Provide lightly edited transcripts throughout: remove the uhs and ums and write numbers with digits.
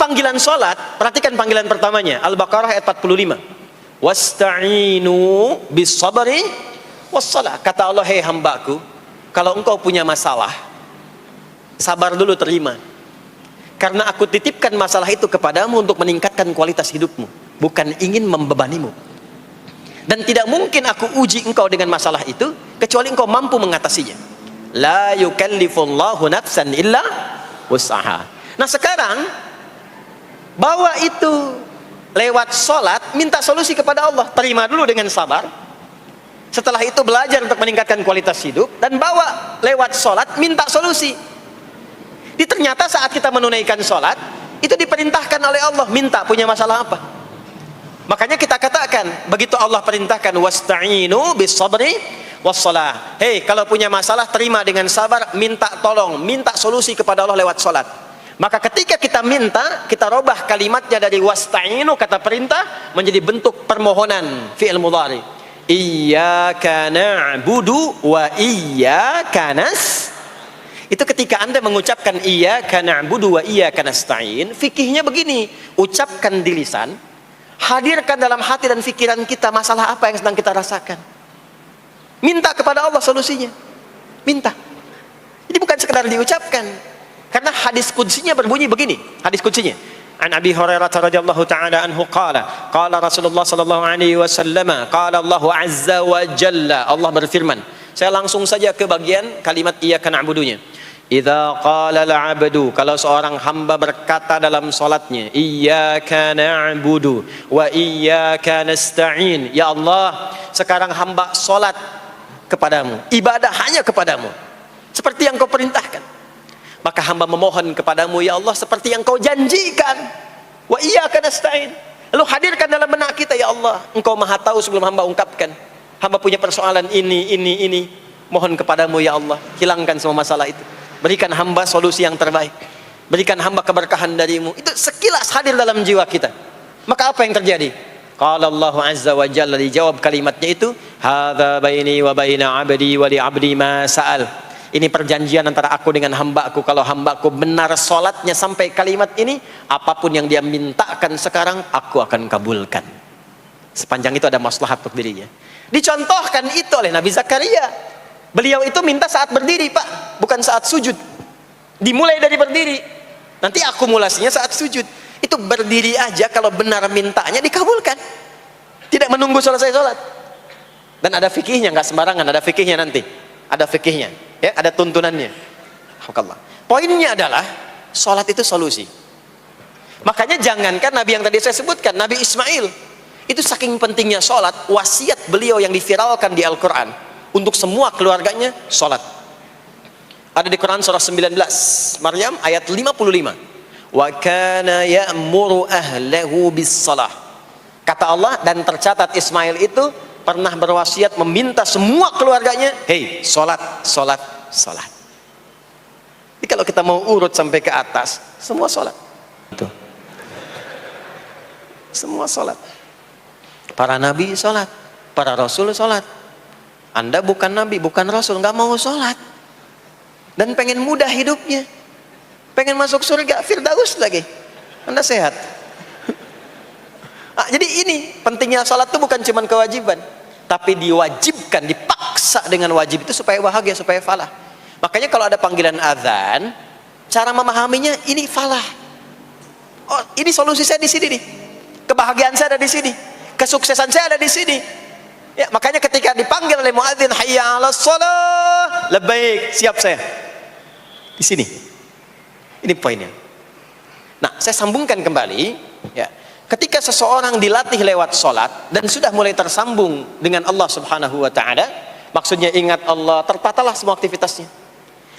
panggilan sholat, perhatikan panggilan pertamanya, Al-Baqarah ayat 45. Wasta'inu bis sabri wassalah. Kata Allah, hei hambaku, kalau engkau punya masalah, sabar dulu, terima. Karena aku titipkan masalah itu kepadamu untuk meningkatkan kualitas hidupmu, bukan ingin membebanimu. Dan tidak mungkin aku uji engkau dengan masalah itu kecuali engkau mampu mengatasinya. La yukallifullahu nafsan illa wus'aha. Nah sekarang bawa itu lewat sholat, minta solusi kepada Allah. Terima dulu dengan sabar. Setelah itu belajar untuk meningkatkan kualitas hidup, dan bawa lewat sholat, minta solusi. Ternyata saat kita menunaikan sholat, itu diperintahkan oleh Allah, minta punya masalah apa. Makanya kita katakan, begitu Allah perintahkan wasta'inu bis sabri wassalah. Hei, kalau punya masalah, terima dengan sabar, minta tolong, minta solusi kepada Allah lewat sholat. Maka ketika kita minta, kita robah kalimatnya dari wasta'inu, kata perintah, menjadi bentuk permohonan, fi'il mudhari. Iyyaka na'budu wa iyyaka nasta'in. Itu ketika Anda mengucapkan iyyaka na'budu wa iyyaka nasta'in, fikihnya begini, ucapkan di lisan, hadirkan dalam hati dan pikiran kita masalah apa yang sedang kita rasakan. Minta kepada Allah solusinya. Minta. Jadi bukan sekedar diucapkan. Karena hadis qudsinya berbunyi begini, hadis qudsinya. An Abi Hurairah radhiyallahu ta'ala anhu qala, qala Rasulullah sallallahu alaihi wasallam, qala Allahu azza wa jalla, Allah berfirman. Saya langsung saja ke bagian kalimat iyyaka na'budunya. Idza qala al-'abdu, kalau seorang hamba berkata dalam salatnya, iyyaka na'budu wa iyyaka nasta'in, ya Allah, sekarang hamba salat kepadamu, ibadah hanya kepadamu, seperti yang kau perintahkan. Maka hamba memohon kepadamu, ya Allah, seperti yang kau janjikan. Wa iyyaka nasta'in. Lalu hadirkan dalam benak kita, ya Allah, engkau maha tahu sebelum hamba ungkapkan. Hamba punya persoalan ini. Mohon kepadamu, ya Allah, hilangkan semua masalah itu. Berikan hamba solusi yang terbaik. Berikan hamba keberkahan darimu. Itu sekilas hadir dalam jiwa kita. Maka apa yang terjadi? Qala Allah azza wa jalla, dijawab kalimatnya itu, hadza baini wa baina 'abdi wa li 'abdi ma sa'al. Ini perjanjian antara aku dengan hambaku. Kalau hambaku benar sholatnya sampai kalimat ini, apapun yang dia mintakan sekarang, aku akan kabulkan. Sepanjang itu ada maslahat untuk dirinya. Dicontohkan itu oleh Nabi Zakaria. Beliau itu minta saat berdiri, Pak, bukan saat sujud. Dimulai dari berdiri. Nanti akumulasinya saat sujud. Itu berdiri aja, kalau benar mintanya dikabulkan. Tidak menunggu selesai sholat. Dan ada fikihnya, nggak sembarangan, ada fikihnya nanti. Ada fikihnya, ya, ada tuntunannya. Alhamdulillah. Poinnya adalah sholat itu solusi. Makanya jangankan Nabi yang tadi saya sebutkan, Nabi Ismail, itu saking pentingnya sholat, wasiat beliau yang diviralkan di Al-Quran untuk semua keluarganya, sholat. Ada di Quran surah 19 Maryam ayat 55. Wa kana ya'muru ahlahu bis salah. Kata Allah, dan tercatat Ismail itu pernah berwasiat meminta semua keluarganya, hei, sholat. Jadi kalau kita mau urut sampai ke atas, semua sholat. Itu. Semua sholat. Para nabi sholat, para rasul sholat. Anda bukan nabi, bukan rasul, nggak mau sholat, dan pengen mudah hidupnya, pengen masuk surga Firdaus lagi, Anda sehat. Jadi ini pentingnya sholat itu bukan cuma kewajiban, tapi diwajibkan, dipaksa dengan wajib itu supaya bahagia, supaya falah. Makanya kalau ada panggilan azan, cara memahaminya ini falah. Oh, ini solusi saya di sini nih, kebahagiaan saya ada di sini, kesuksesan saya ada di sini. Ya, makanya ketika dipanggil oleh muadzin, hayya 'alas shalah, labbaik, siap saya. Di sini. Ini poinnya. Nah, saya sambungkan kembali, ya. Ketika seseorang dilatih lewat sholat dan sudah mulai tersambung dengan Allah Subhanahu wa ta'ala, maksudnya ingat Allah, tertatalah semua aktivitasnya.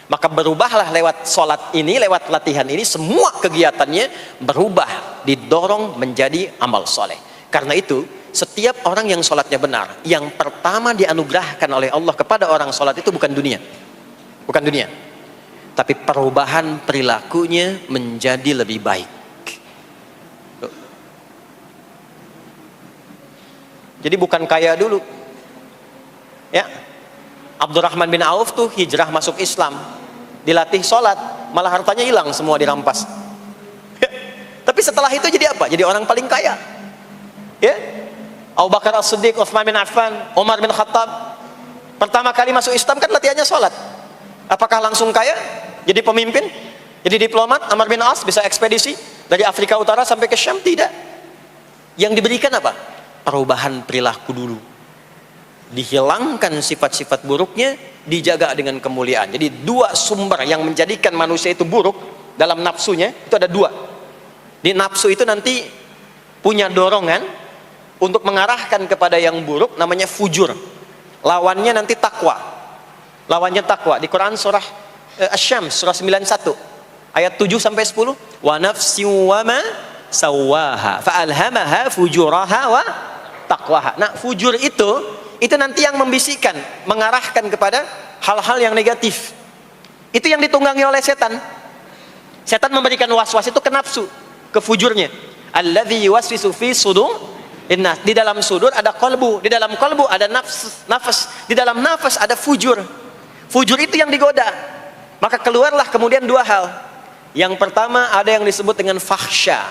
Maka berubahlah lewat sholat ini, lewat latihan ini, semua kegiatannya berubah, didorong menjadi amal soleh. Karena itu, setiap orang yang sholatnya benar, yang pertama dianugerahkan oleh Allah kepada orang sholat itu bukan dunia, tapi perubahan perilakunya menjadi lebih baik. Jadi bukan kaya dulu, ya. Abdurrahman bin Auf tuh hijrah masuk Islam, dilatih sholat, malah hartanya hilang semua, dirampas. Tapi Tapi setelah itu jadi apa? Jadi orang paling kaya. Ya? Abu Bakar As-Siddiq, Utsman bin Affan, Umar bin Khattab. Pertama kali masuk Islam kan latihannya sholat. Apakah langsung kaya? Jadi pemimpin? Jadi diplomat? Amr bin As bisa ekspedisi dari Afrika Utara sampai ke Syam? Tidak. Yang diberikan apa? Perubahan perilaku dulu. Dihilangkan sifat-sifat buruknya, dijaga dengan kemuliaan. Jadi dua sumber yang menjadikan manusia itu buruk dalam nafsunya, itu ada dua. Di nafsu itu nanti punya dorongan untuk mengarahkan kepada yang buruk, namanya fujur. Lawannya nanti takwa. Lawannya takwa. Di Quran surah Asy-Syams surah 91 ayat 7 sampai 10, wa nafsin wa ma sawwaha fa alhamaha fujuraha wa taqwaha. Nah, fujur itu nanti yang membisikkan, mengarahkan kepada hal-hal yang negatif. Itu yang ditunggangi oleh setan. Setan memberikan was-was itu ke nafsu, ke fujurnya. Alladzi yuwaswisu fi sudur. Di dalam sudur ada qalbu, di dalam qalbu ada nafas, di dalam nafas ada fujur. Fujur itu yang digoda. Maka keluarlah kemudian dua hal. Yang pertama ada yang disebut dengan fahsya.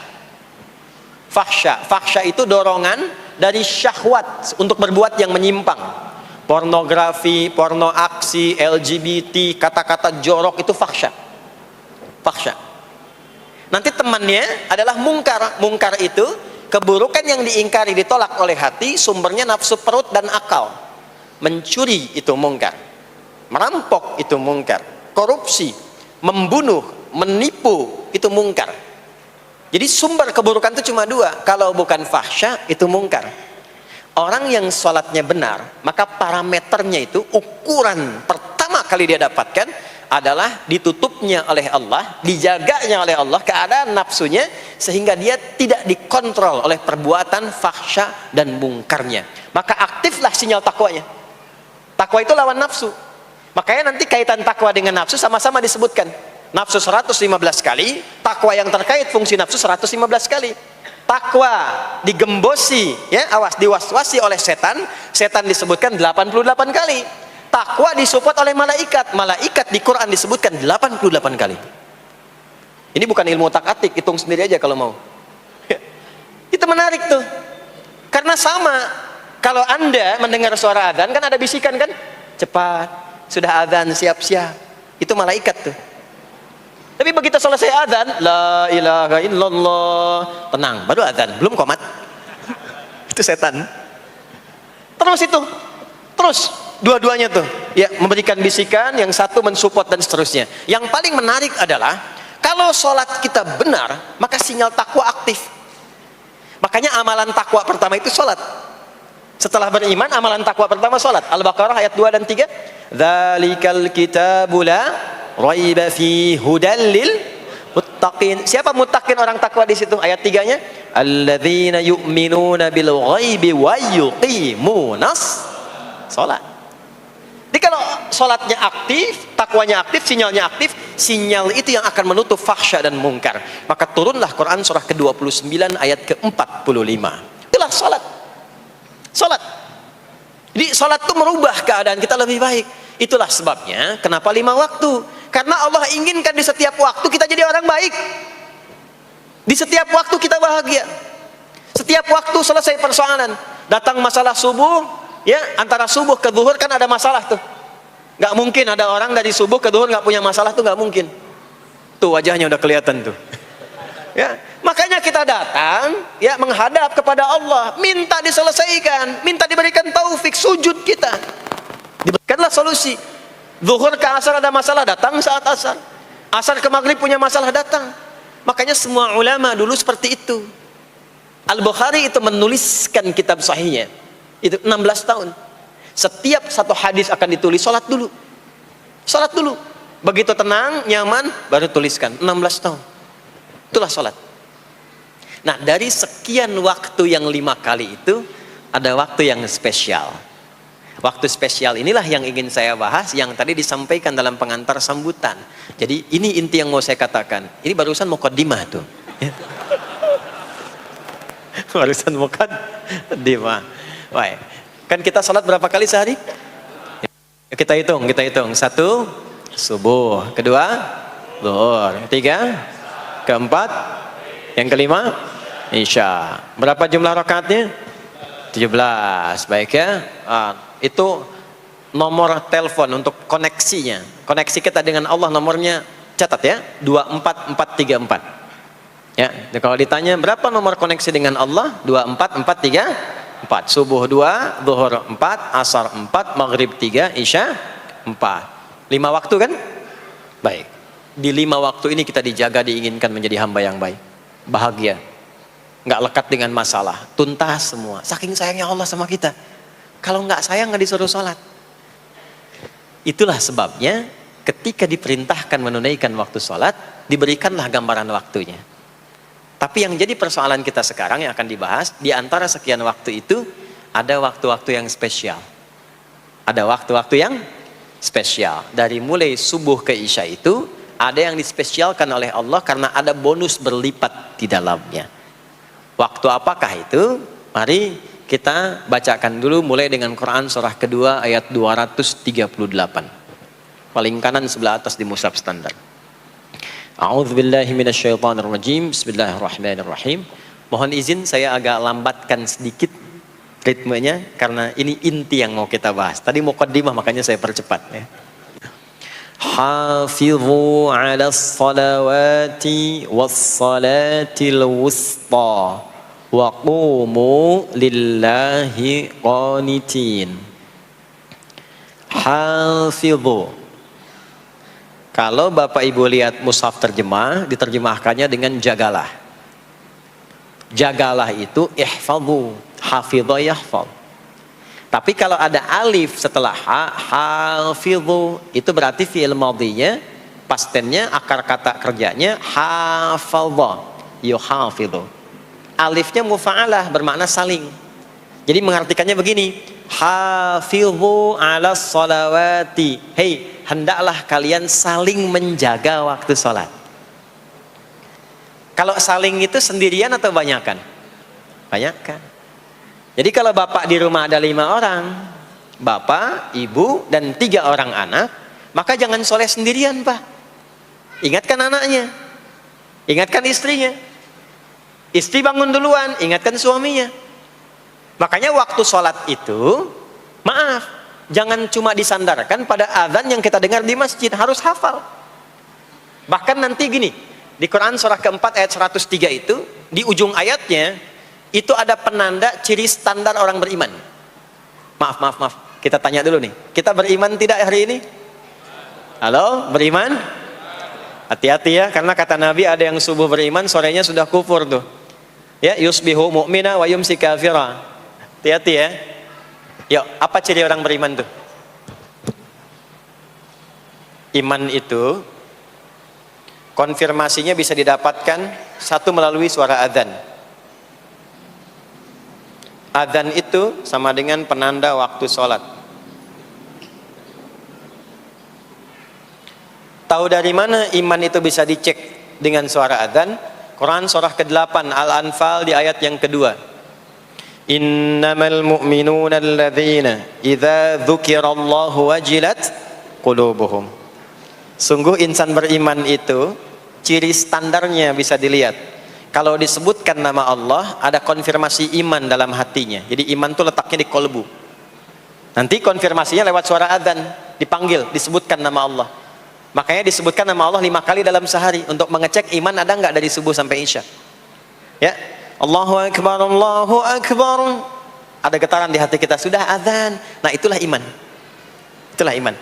Fahsya itu dorongan dari syahwat untuk berbuat yang menyimpang. Pornografi, porno aksi, LGBT, kata-kata jorok itu fahsya. Nanti temannya adalah mungkar. Mungkar itu keburukan yang diingkari, ditolak oleh hati, sumbernya nafsu perut dan akal. Mencuri itu mungkar, merampok itu mungkar, korupsi, membunuh, menipu itu mungkar. Jadi sumber keburukan itu cuma dua. Kalau bukan fahsya itu mungkar. Orang yang sholatnya benar, maka parameternya itu, ukuran pertama kali dia dapatkan adalah ditutupnya oleh Allah, dijaganya oleh Allah keadaan nafsunya, sehingga dia tidak dikontrol oleh perbuatan fahsya dan mungkarnya. Maka aktiflah sinyal takwanya. Takwa itu lawan nafsu. Makanya nanti kaitan takwa dengan nafsu sama-sama disebutkan. Nafsu 115 kali, takwa yang terkait fungsi nafsu 115 kali. Takwa digembosi, ya, awas, diwaswasi oleh setan, setan disebutkan 88 kali. Takwa disupport oleh malaikat. Malaikat di Quran disebutkan 88 kali. Ini bukan ilmu otak-atik, hitung sendiri aja kalau mau. Itu menarik tuh. Karena sama, kalau Anda mendengar suara adzan kan ada bisikan kan? Cepat, sudah adzan, siap-siap. Itu malaikat tuh. Tapi begitu selesai adzan, la ilaha illallah, tenang, baru adzan, belum qomat. Itu setan. Terus dua-duanya tuh ya memberikan bisikan, yang satu mensupport dan seterusnya. Yang paling menarik adalah kalau sholat kita benar, maka sinyal takwa aktif. Makanya amalan takwa pertama itu sholat. Setelah beriman, amalan takwa pertama sholat. Al-Baqarah ayat 2 dan 3. Dzalikal kitabu la raiba fi hudal lil muttaqin. Siapa muttaqin, orang takwa di situ? Ayat 3-nya, alladzina yu'minuna bil ghaibi wa yuqimunas sholat. Jadi kalau sholatnya aktif, takwanya aktif, sinyalnya aktif, sinyal itu yang akan menutup fahsya dan mungkar. Maka turunlah Quran surah ke-29 ayat ke-45. Itulah sholat. Jadi sholat itu merubah keadaan kita lebih baik. Itulah sebabnya kenapa 5 waktu. Karena Allah inginkan di setiap waktu kita jadi orang baik. Di setiap waktu kita bahagia. Setiap waktu selesai persoalan. Datang masalah subuh, ya, antara subuh ke zuhur kan ada masalah tuh. Gak mungkin ada orang dari subuh ke zuhur gak punya masalah tuh, gak mungkin. Tuh wajahnya udah kelihatan tuh. Ya, makanya kita datang ya menghadap kepada Allah, minta diselesaikan, minta diberikan taufik, sujud kita. Diberikanlah solusi. Zuhur ke asar ada masalah, datang saat asar. Asar ke maghrib punya masalah, datang. Makanya semua ulama dulu seperti itu. Al-Bukhari itu menuliskan kitab sahihnya itu 16 tahun. Setiap satu hadis akan ditulis, sholat dulu. Begitu tenang, nyaman, baru tuliskan. 16 tahun. Itulah sholat. Nah, dari sekian waktu yang 5 kali itu, ada waktu yang spesial. Waktu spesial inilah yang ingin saya bahas, yang tadi disampaikan dalam pengantar sambutan. Jadi ini inti yang mau saya katakan. Ini barusan muqaddimah tuh. Barusan muqaddimah. Baik. Kan kita sholat berapa kali sehari? Kita hitung. 1, subuh. 2, zuhur. 3, 4, Yang kelima, Isya. Berapa jumlah rakaatnya? 17. Baik ya. Itu nomor telepon untuk koneksinya. Koneksi kita dengan Allah nomornya catat ya, 24434. Ya, kalau ditanya berapa nomor koneksi dengan Allah? 24434. Subuh 2, zuhur 4, asar 4, maghrib 3, isya 4. 5 waktu kan? Baik. Di 5 waktu ini kita dijaga, diinginkan menjadi hamba yang baik, bahagia, nggak lekat dengan masalah, tuntas semua. Saking sayangnya Allah sama kita. Kalau nggak sayang nggak disuruh sholat. Itulah sebabnya ketika diperintahkan menunaikan waktu sholat, diberikanlah gambaran waktunya. Tapi yang jadi persoalan kita sekarang yang akan dibahas, di antara sekian waktu itu ada waktu-waktu yang spesial. Ada waktu-waktu yang spesial. Dari mulai subuh ke isya itu ada yang dispesialkan oleh Allah karena ada bonus berlipat di dalamnya. Waktu apakah itu? Mari kita bacakan dulu mulai dengan Quran surah kedua ayat 238. Paling kanan sebelah atas di mushaf standar. A'udzubillahi minasyaitonirrajim. Bismillahirrahmanirrahim. Mohon izin saya agak lambatkan sedikit ritmenya karena ini inti yang mau kita bahas. Tadi muqaddimah makanya saya percepat ya. Hafizu 'alas salawati was salatil wusta wa qumu lillahi qanitin. Hafizu. Kalau Bapak Ibu lihat mushaf terjemah, diterjemahkannya dengan jagalah. Jagalah itu ihfazu, hafidha yahfaz. Tapi kalau ada alif setelah hafizu, itu berarti fi'il madhinya, past tense-nya, akar kata kerjanya hafadha, yuhafidhu. Alifnya mufa'alah, bermakna saling. Jadi mengartikannya begini, hafizu 'alas salawati. Hei, hendaklah kalian saling menjaga waktu sholat. Kalau saling itu sendirian atau banyakan? Banyakan. Jadi kalau bapak di rumah ada 5 orang, bapak, ibu, dan 3 orang anak, maka jangan soleh sendirian pak. Ingatkan anaknya, ingatkan istrinya. Istri bangun duluan, ingatkan suaminya. Makanya waktu sholat itu, maaf, jangan cuma disandarkan pada azan yang kita dengar di masjid, harus hafal. Bahkan nanti gini, di Quran surah keempat ayat 103 itu, di ujung ayatnya, itu ada penanda ciri standar orang beriman. Maaf, kita tanya dulu nih, kita beriman tidak hari ini? Halo, beriman? Hati-hati ya, karena kata Nabi ada yang subuh beriman, sorenya sudah kufur tuh. Ya, yusbihu mu'mina wa yumsi kafira. Hati-hati ya. Yuk, apa ciri orang beriman tuh? Iman itu konfirmasinya bisa didapatkan satu melalui suara adzan. Adzan itu sama dengan penanda waktu sholat. Tahu dari mana iman itu bisa dicek dengan suara adzan? Quran surah ke-8 Al-Anfal di ayat yang kedua. Innamal mu'minuna alladzina idza dzukirallahu wajilat qulubuhum. Sungguh insan beriman itu ciri standarnya bisa dilihat. Kalau disebutkan nama Allah, ada konfirmasi iman dalam hatinya. Jadi iman itu letaknya di kolbu. Nanti konfirmasinya lewat suara adzan, dipanggil, disebutkan nama Allah. Makanya disebutkan nama Allah 5 kali dalam sehari untuk mengecek iman ada nggak dari subuh sampai isya. Ya, Allahu Akbar, Allahu Akbar. Ada getaran di hati kita, sudah adzan. Nah itulah iman. Itulah iman.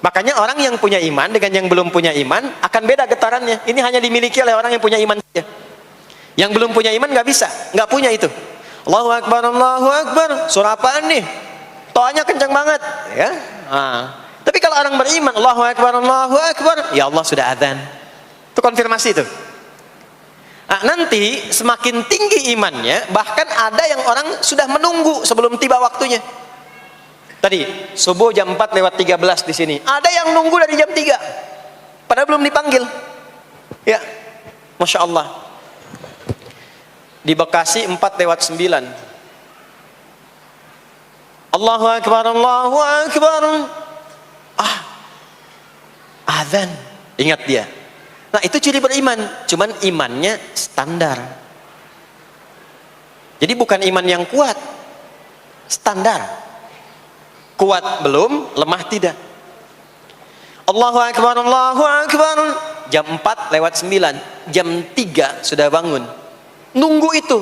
Makanya orang yang punya iman dengan yang belum punya iman akan beda getarannya. Ini hanya dimiliki oleh orang yang punya iman saja. Yang belum punya iman nggak bisa, nggak punya itu. Allahu Akbar, Allahu Akbar. Surah apaan nih? Toanya kencang banget, ya. Tapi kalau orang beriman, Allahu Akbar, Allahu Akbar, ya Allah sudah adzan. Itu konfirmasi itu. Nanti semakin tinggi imannya, bahkan ada yang orang sudah menunggu sebelum tiba waktunya. Tadi subuh jam 4 lewat 13 di sini. Ada yang nunggu dari jam 3, padahal belum dipanggil. Ya, masya Allah. Di Bekasi 4 lewat 9. Allahu Akbar, Allahu Akbar. Azan. Ingat dia. Nah, itu ciri beriman, cuman imannya standar. Jadi bukan iman yang kuat, standar. Kuat belum, lemah tidak. Allahu Akbar, Allahu Akbar. Jam 4 lewat 9, jam 3 sudah bangun. Nunggu itu,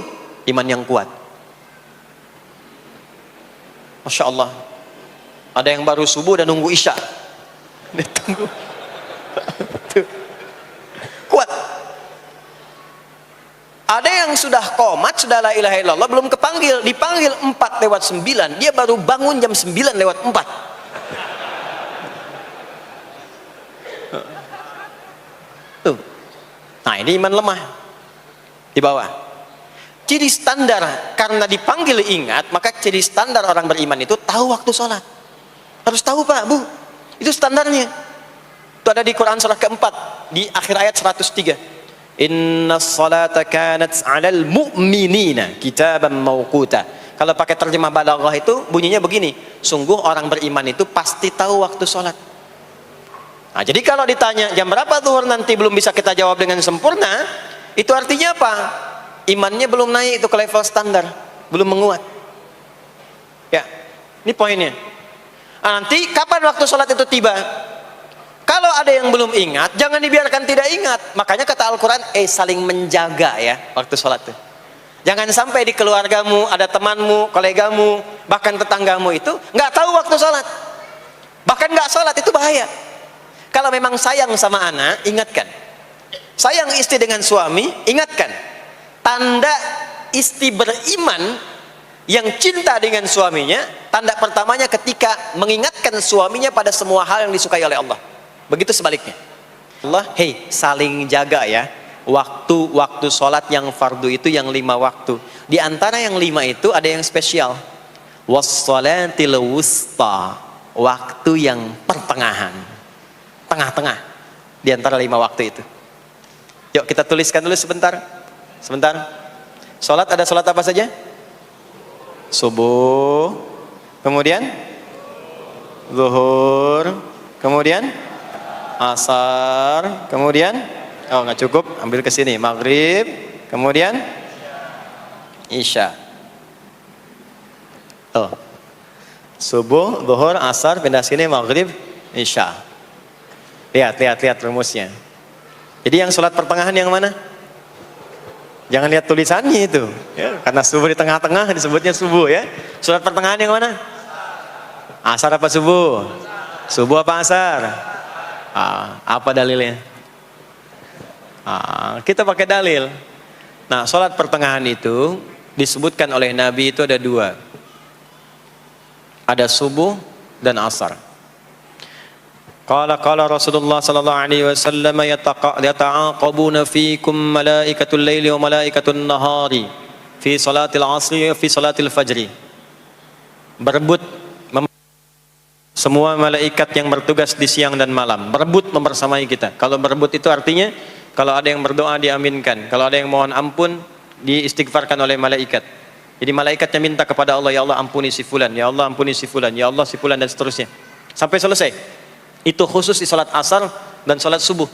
iman yang kuat. Masya Allah. Ada yang baru subuh dan nunggu isya. Ditunggu. Kuat. Ada yang sudah qomat, sudah la ilaha illallah, belum kepanggil, dipanggil 4 lewat 9, dia baru bangun jam 9 lewat 4. Tuh. Nah, ini iman lemah. Di bawah. Ciri standar, karena dipanggil ingat, maka ciri standar orang beriman itu tahu waktu sholat. Harus tahu Pak, Bu. Itu standarnya. Itu ada di Quran surah keempat, di akhir ayat 103. Inna salata kanat 'alal mu'minina kitaban mawquta. Kalau pakai terjemah balaghah itu bunyinya begini, sungguh orang beriman itu pasti tahu waktu sholat. Nah, jadi kalau ditanya jam berapa zuhur nanti belum bisa kita jawab dengan sempurna, itu artinya apa? Imannya belum naik itu ke level standar, belum menguat. Ya, ini poinnya. Nah, nanti kapan waktu sholat itu tiba? Kalau ada yang belum ingat, jangan dibiarkan tidak ingat. Makanya kata Al-Quran, saling menjaga ya waktu sholat itu. Jangan sampai di keluargamu, ada temanmu, kolegamu, bahkan tetanggamu itu nggak tahu waktu sholat. Bahkan nggak sholat, itu bahaya. Kalau memang sayang sama anak, ingatkan. Sayang istri dengan suami, ingatkan. Tanda istri beriman yang cinta dengan suaminya, tanda pertamanya ketika mengingatkan suaminya pada semua hal yang disukai oleh Allah. Begitu sebaliknya. Allah, saling jaga ya. Waktu sholat yang fardu itu yang 5 waktu. Di antara yang 5 itu ada yang spesial. Wassalatil wusta. Waktu yang pertengahan. Tengah-tengah. Di antara 5 waktu itu. Yuk kita tuliskan dulu sebentar. Sebentar. Sholat ada sholat apa saja? Subuh. Kemudian? Zuhur. Kemudian? Asar, kemudian nggak cukup, ambil ke sini, maghrib, kemudian isya. Subuh, zuhur, asar, pindah sini, maghrib, isya. Lihat rumusnya. Jadi yang sholat pertengahan yang mana? Jangan lihat tulisannya itu, ya, karena subuh di tengah-tengah disebutnya subuh ya. Sholat pertengahan yang mana? Asar apa subuh? Subuh apa asar? Apa dalilnya? Kita pakai dalil. Nah, sholat pertengahan itu disebutkan oleh Nabi itu ada 2. Ada subuh dan asar. Qala Rasulullah sallallahu alaihi wasallam yata'aqabuna fikum malaikatul laili wa malaikatun nahari fi salatil asri wa fi salatil fajri. Berebut semua malaikat yang bertugas di siang dan malam berebut membersamai kita. Kalau berebut itu artinya kalau ada yang berdoa diaminkan, kalau ada yang mohon ampun diistighfarkan oleh malaikat. Jadi malaikatnya minta kepada Allah, ya Allah ampuni si fulan, ya Allah ampuni si fulan, ya Allah si fulan, dan seterusnya sampai selesai. Itu khusus di salat asar dan salat subuh.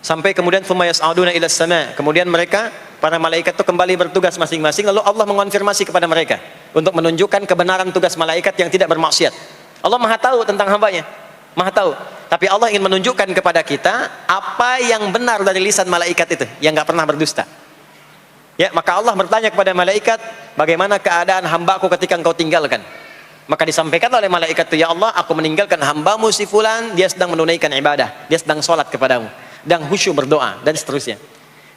Sampai kemudian thumma yas'aduna ila sama', kemudian mereka para malaikat itu kembali bertugas masing-masing, lalu Allah mengonfirmasi kepada mereka untuk menunjukkan kebenaran tugas malaikat yang tidak bermaksiat. Allah Maha tahu tentang hambanya, Maha tahu. Tapi Allah ingin menunjukkan kepada kita apa yang benar dari lisan malaikat itu, yang nggak pernah berdusta. Ya, maka Allah bertanya kepada malaikat, bagaimana keadaan hambaku ketika engkau tinggalkan? Maka disampaikan oleh malaikat itu, ya Allah, aku meninggalkan hambamu si fulan, dia sedang menunaikan ibadah, dia sedang sholat kepadamu, dan khusyuk berdoa, dan seterusnya.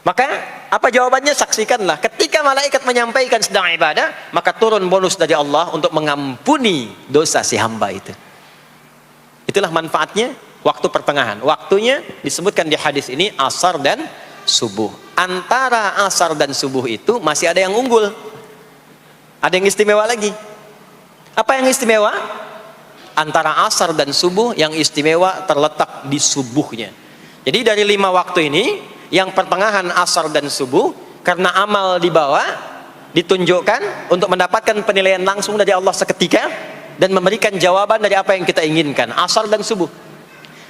Maka apa jawabannya? Saksikanlah ketika malaikat menyampaikan sedang ibadah, maka turun bonus dari Allah untuk mengampuni dosa si hamba itu. Itulah manfaatnya waktu pertengahan. Waktunya disebutkan di hadis ini asar dan subuh. Antara asar dan subuh itu masih ada yang unggul, ada yang istimewa lagi. Apa yang istimewa? Antara asar dan subuh yang istimewa terletak di subuhnya. Jadi dari 5 waktu ini, yang pertengahan asar dan subuh, karena amal di bawah ditunjukkan untuk mendapatkan penilaian langsung dari Allah seketika dan memberikan jawaban dari apa yang kita inginkan, asar dan subuh.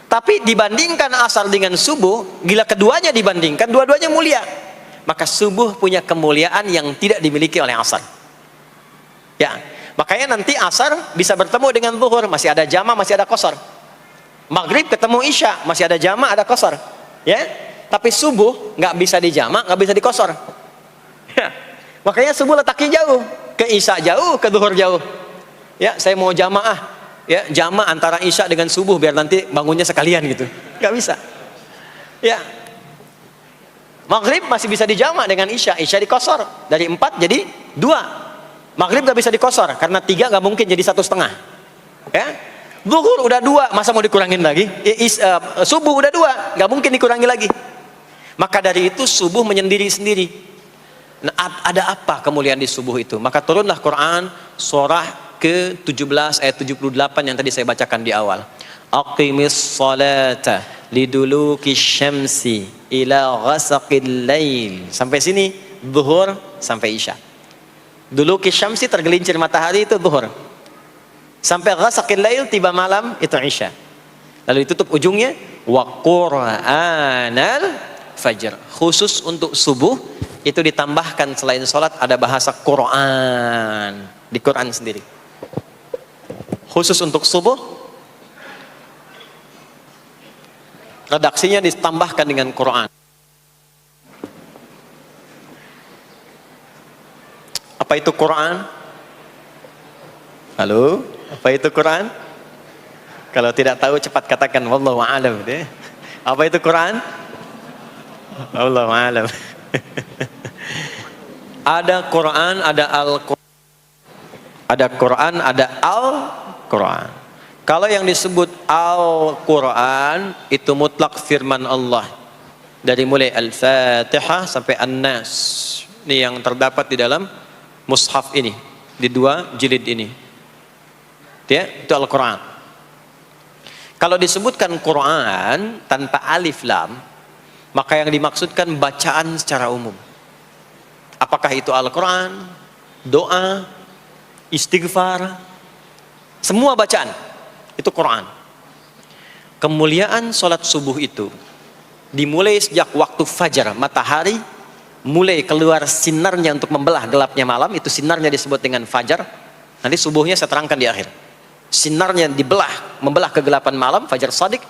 Tapi dibandingkan asar dengan subuh, gila keduanya dibandingkan, dua-duanya mulia. Maka subuh punya kemuliaan yang tidak dimiliki oleh asar. Ya, makanya nanti asar bisa bertemu dengan zuhur, masih ada jama, masih ada qasar. Maghrib ketemu isya, masih ada jama, ada qasar. Ya, tapi subuh nggak bisa di jama, nggak bisa di qasar. Ya, makanya subuh letaknya jauh, ke isya jauh, ke zuhur jauh. Ya, saya mau jamaah. Ya, jama antara isya dengan subuh biar nanti bangunnya sekalian gitu, nggak bisa. Ya, maghrib masih bisa dijama dengan isya, isya dikosor dari 4 jadi 2. Maghrib nggak bisa dikosor karena 3 nggak mungkin jadi 1,5. Ya, zuhur udah 2, masa mau dikurangin lagi? Subuh udah 2, nggak mungkin dikurangi lagi. Maka dari itu subuh menyendiri sendiri. Nah, ada apa kemuliaan di subuh itu? Maka turunlah Quran surah ke-17 ayat 78 yang tadi saya bacakan di awal. Aqimis salata liduluki syamsi ila ghasaqil lail. Sampai sini zuhur sampai isya. Duluki syamsi tergelincir matahari itu zuhur. Sampai ghasaqil lail tiba malam itu isya. Lalu ditutup ujungnya wa qur'anal fajr. Khusus untuk subuh itu ditambahkan selain salat ada bahasa Quran di Quran sendiri. Khusus untuk subuh redaksinya ditambahkan dengan Quran. Apa itu Quran? Halo, apa itu Quran? Kalau tidak tahu cepat katakan wallahu a'lam deh. Apa itu Quran? Wallahu a'lam. Ada Quran, ada Al-Quran. Ada Quran, ada Al-Quran. Kalau yang disebut Al-Quran itu mutlak firman Allah. Dari mulai Al-Fatihah sampai An-Nas. Ini yang terdapat di dalam mushaf ini, di 2 jilid ini. Ya, itu Al-Quran. Kalau disebutkan Quran tanpa alif lam, maka yang dimaksudkan bacaan secara umum. Apakah itu Al-Quran, doa, istighfar, semua bacaan itu Quran. Kemuliaan sholat subuh itu dimulai sejak waktu fajar, matahari mulai keluar sinarnya untuk membelah gelapnya malam, itu sinarnya disebut dengan fajar. Nanti subuhnya saya terangkan di akhir. Sinarnya dibelah, membelah kegelapan malam, fajar shadiq.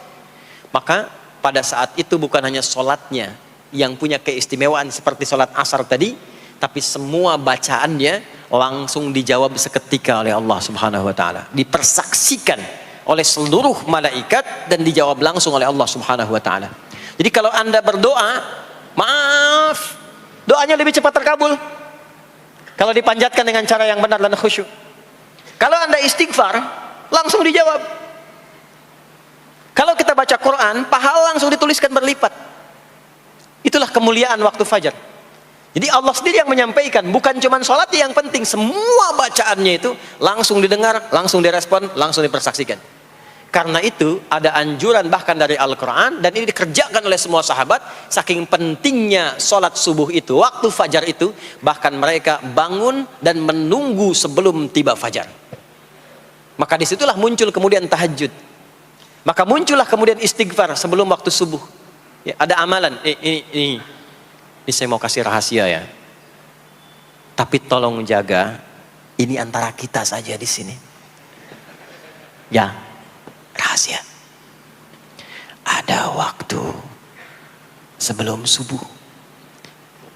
Maka pada saat itu bukan hanya sholatnya yang punya keistimewaan seperti sholat asar tadi, tapi semua bacaannya langsung dijawab seketika oleh Allah Subhanahu wa taala. Dipersaksikan oleh seluruh malaikat dan dijawab langsung oleh Allah Subhanahu wa taala. Jadi kalau Anda berdoa, maaf, doanya lebih cepat terkabul kalau dipanjatkan dengan cara yang benar dan khusyuk. Kalau Anda istighfar, langsung dijawab. Kalau kita baca Quran, pahala langsung dituliskan berlipat. Itulah kemuliaan waktu fajar. Jadi Allah sendiri yang menyampaikan, bukan cuma sholat yang penting, semua bacaannya itu langsung didengar, langsung direspon, langsung dipersaksikan. Karena itu ada anjuran bahkan dari Al-Quran, dan ini dikerjakan oleh semua sahabat, saking pentingnya sholat subuh itu, waktu fajar itu, bahkan mereka bangun dan menunggu sebelum tiba fajar. Maka disitulah muncul kemudian tahajud. Maka muncullah kemudian istighfar sebelum waktu subuh. Ya, ada amalan, ini saya mau kasih rahasia ya. Tapi tolong jaga, ini antara kita saja di sini. Ya, rahasia. Ada waktu sebelum subuh.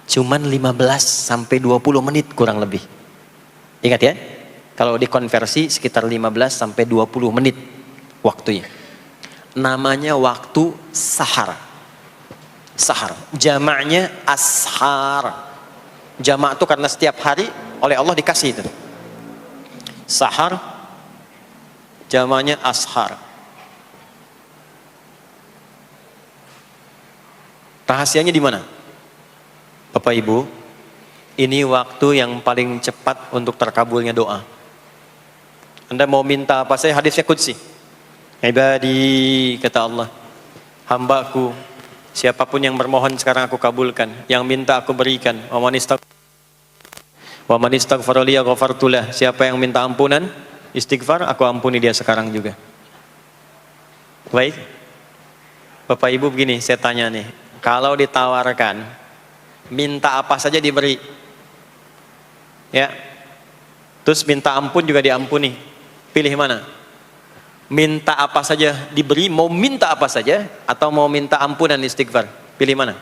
Cuman 15 sampai 20 menit kurang lebih. Ingat ya, kalau dikonversi sekitar 15 sampai 20 menit waktunya. Namanya waktu sahar. Sahar, jamaknya ashar. Jamak itu karena setiap hari oleh Allah dikasih itu. Sahar, jamaknya ashar. Rahasianya di mana? Bapak Ibu, ini waktu yang paling cepat untuk terkabulnya doa. Anda mau minta apa saja, hadisnya qudsi. Ibadi, kata Allah, hambaku, siapapun yang bermohon sekarang aku kabulkan, yang minta aku berikan. Wa man istaghfara li ghafartu lah. Siapa yang minta ampunan, istighfar, aku ampuni dia sekarang juga. Baik. Bapak Ibu begini, saya tanya nih, kalau ditawarkan minta apa saja diberi, ya, terus minta ampun juga diampuni, pilih mana? Minta apa saja diberi, mau minta apa saja, atau mau minta ampunan istighfar, pilih mana?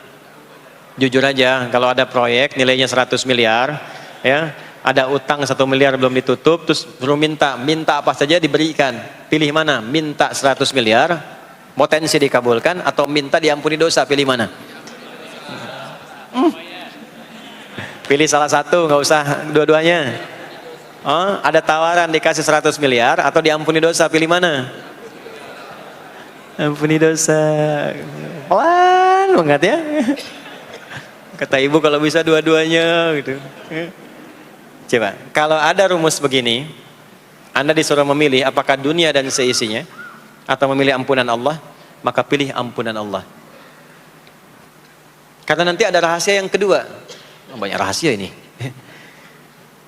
Jujur aja, kalau ada proyek nilainya 100 miliar, ya, ada utang 1 miliar belum ditutup, terus perlu minta apa saja diberikan, pilih mana? Minta 100 miliar potensi dikabulkan, atau minta diampuni dosa, pilih mana? Pilih salah satu, nggak usah dua-duanya. Oh, ada tawaran dikasih 100 miliar atau diampuni dosa, pilih mana? Ampuni dosa. Pelan banget ya. Kata ibu kalau bisa dua-duanya gitu. Coba, kalau ada rumus begini, Anda disuruh memilih apakah dunia dan seisinya atau memilih ampunan Allah, maka pilih ampunan Allah. Karena nanti ada rahasia yang kedua. Banyak rahasia ini.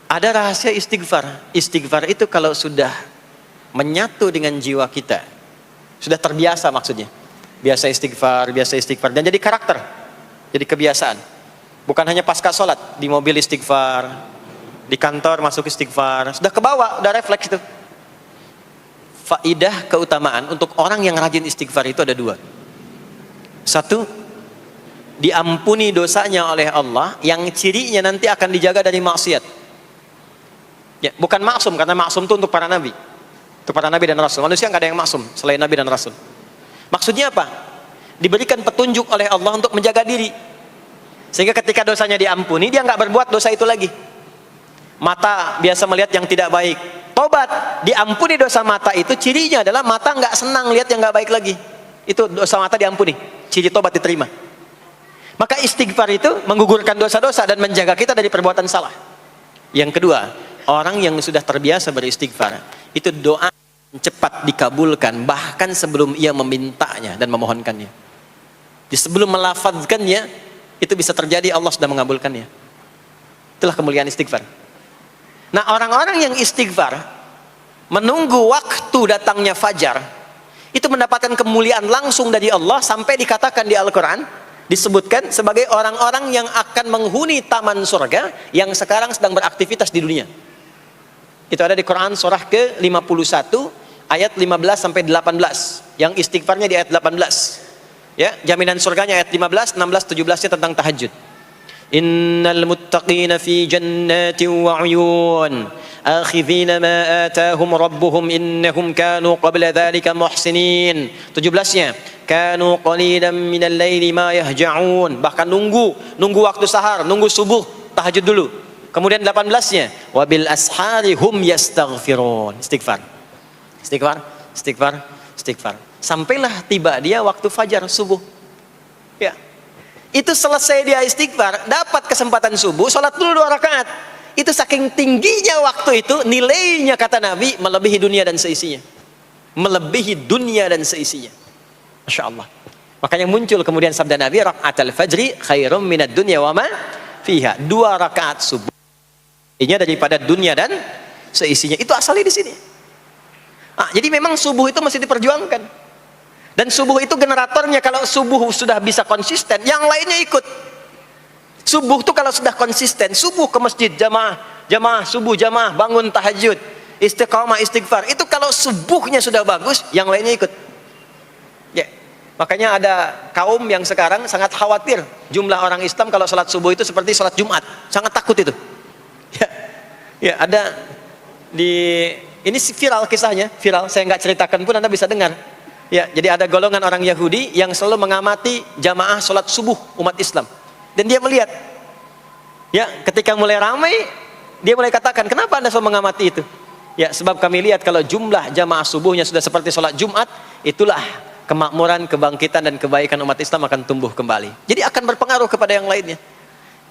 Ada rahasia istighfar. Istighfar itu kalau sudah menyatu dengan jiwa kita, sudah terbiasa maksudnya. Biasa istighfar dan jadi karakter. Jadi kebiasaan. Bukan hanya pasca sholat, di mobil istighfar, di kantor masuk istighfar, sudah kebawa, udah refleks itu. Faidah keutamaan untuk orang yang rajin istighfar itu ada dua. Satu, diampuni dosanya oleh Allah, yang cirinya nanti akan dijaga dari maksiat. Ya, bukan maksum, karena maksum itu untuk para nabi. Untuk para nabi dan rasul. Manusia nggak ada yang maksum selain nabi dan rasul. Maksudnya apa? Diberikan petunjuk oleh Allah untuk menjaga diri. Sehingga ketika dosanya diampuni, dia nggak berbuat dosa itu lagi. Mata biasa melihat yang tidak baik, tobat, diampuni dosa mata itu, cirinya adalah mata nggak senang lihat yang nggak baik lagi. Itu dosa mata diampuni, ciri tobat diterima. Maka istighfar itu menggugurkan dosa-dosa dan menjaga kita dari perbuatan salah. Yang kedua, orang yang sudah terbiasa beristighfar, itu doa cepat dikabulkan bahkan sebelum ia memintanya dan memohonkannya. Jadi sebelum melafazkannya, itu bisa terjadi Allah sudah mengabulkannya. Itulah kemuliaan istighfar. Nah, orang-orang yang istighfar menunggu waktu datangnya fajar, itu mendapatkan kemuliaan langsung dari Allah, sampai dikatakan di Al-Quran, disebutkan sebagai orang-orang yang akan menghuni taman surga yang sekarang sedang beraktivitas di dunia. Itu ada di Quran surah ke-51 ayat 15 sampai 18, yang istighfarnya di ayat 18. Ya, jaminan surganya ayat 15, 16, 17-nya tentang tahajud. Innal muttaqina fi jannatin wa 'uyun akhidhina ma atahum rabbuhum innahum kanu qabla dhalika muhsinin. 17-nya kanu qalilan minal laili ma yahja'un, bahkan nunggu waktu sahar, nunggu subuh, tahajud dulu. Kemudian 18-nya wabil ashari hum yastaghfirun. Istighfar. Sampailah tiba dia waktu fajar subuh. Ya. Itu selesai dia istighfar, dapat kesempatan subuh, sholat dulu 2 rakaat. Itu saking tingginya waktu itu, nilainya kata Nabi melebihi dunia dan seisinya. Melebihi dunia dan seisinya. Masya Allah. Makanya muncul kemudian sabda Nabi, raka'atul fajri khairum minad dunya wa ma fiha. 2 rakaat subuh ini daripada dunia dan seisinya. Itu asalnya di sini. Jadi memang subuh itu masih diperjuangkan. Dan subuh itu generatornya, kalau subuh sudah bisa konsisten, yang lainnya ikut. Subuh itu kalau sudah konsisten, subuh ke masjid jamaah subuh jamaah, bangun tahajud, istiqamah istighfar, itu kalau subuhnya sudah bagus, yang lainnya ikut. Ya. Makanya ada kaum yang sekarang sangat khawatir jumlah orang Islam kalau sholat subuh itu seperti sholat Jumat, sangat takut itu. Ya, ada ini viral kisahnya, saya nggak ceritakan pun Anda bisa dengar. Ya, jadi ada golongan orang Yahudi yang selalu mengamati jamaah sholat subuh umat Islam, dan dia melihat, ya, ketika mulai ramai, dia mulai katakan, kenapa Anda selalu mengamati itu? Ya, sebab kami lihat kalau jumlah jamaah subuhnya sudah seperti sholat Jumat, itulah kemakmuran, kebangkitan dan kebaikan umat Islam akan tumbuh kembali. Jadi akan berpengaruh kepada yang lainnya.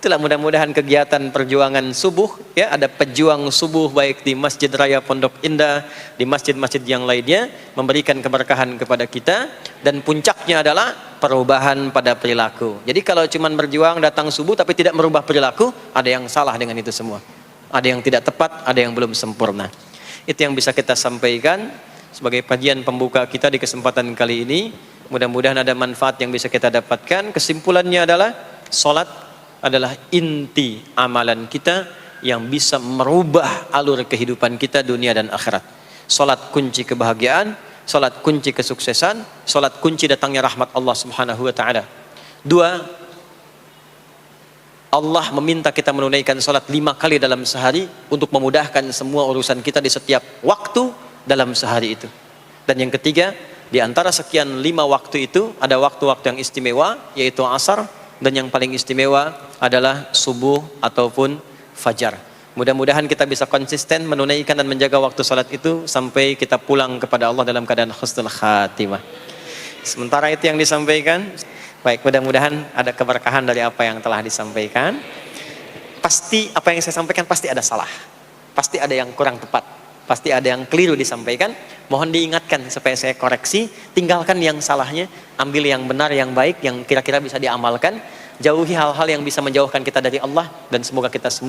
Itulah mudah-mudahan kegiatan perjuangan subuh, ya, ada pejuang subuh baik di Masjid Raya Pondok Indah, di masjid-masjid yang lainnya, memberikan keberkahan kepada kita, dan puncaknya adalah perubahan pada perilaku. Jadi kalau cuma berjuang datang subuh tapi tidak merubah perilaku, ada yang salah dengan itu semua. Ada yang tidak tepat, ada yang belum sempurna. Itu yang bisa kita sampaikan sebagai kajian pembuka kita di kesempatan kali ini. Mudah-mudahan ada manfaat yang bisa kita dapatkan. Kesimpulannya adalah salat adalah inti amalan kita yang bisa merubah alur kehidupan kita dunia dan akhirat. Salat kunci kebahagiaan, salat kunci kesuksesan, salat kunci datangnya rahmat Allah Subhanahu wa taala. 2, Allah meminta kita menunaikan salat 5 kali dalam sehari untuk memudahkan semua urusan kita di setiap waktu dalam sehari itu. Dan yang ketiga, di antara sekian 5 waktu itu ada waktu-waktu yang istimewa, yaitu asar, dan yang paling istimewa adalah subuh ataupun fajar. Mudah-mudahan kita bisa konsisten menunaikan dan menjaga waktu salat itu sampai kita pulang kepada Allah dalam keadaan husnul khatimah. Sementara itu yang disampaikan. Baik, mudah-mudahan ada keberkahan dari apa yang telah disampaikan. Pasti apa yang saya sampaikan pasti ada salah. Pasti ada yang kurang tepat. Pasti ada yang keliru disampaikan. Mohon diingatkan supaya saya koreksi. Tinggalkan yang salahnya. Ambil yang benar, yang baik, yang kira-kira bisa diamalkan. Jauhi hal-hal yang bisa menjauhkan kita dari Allah. Dan semoga kita semua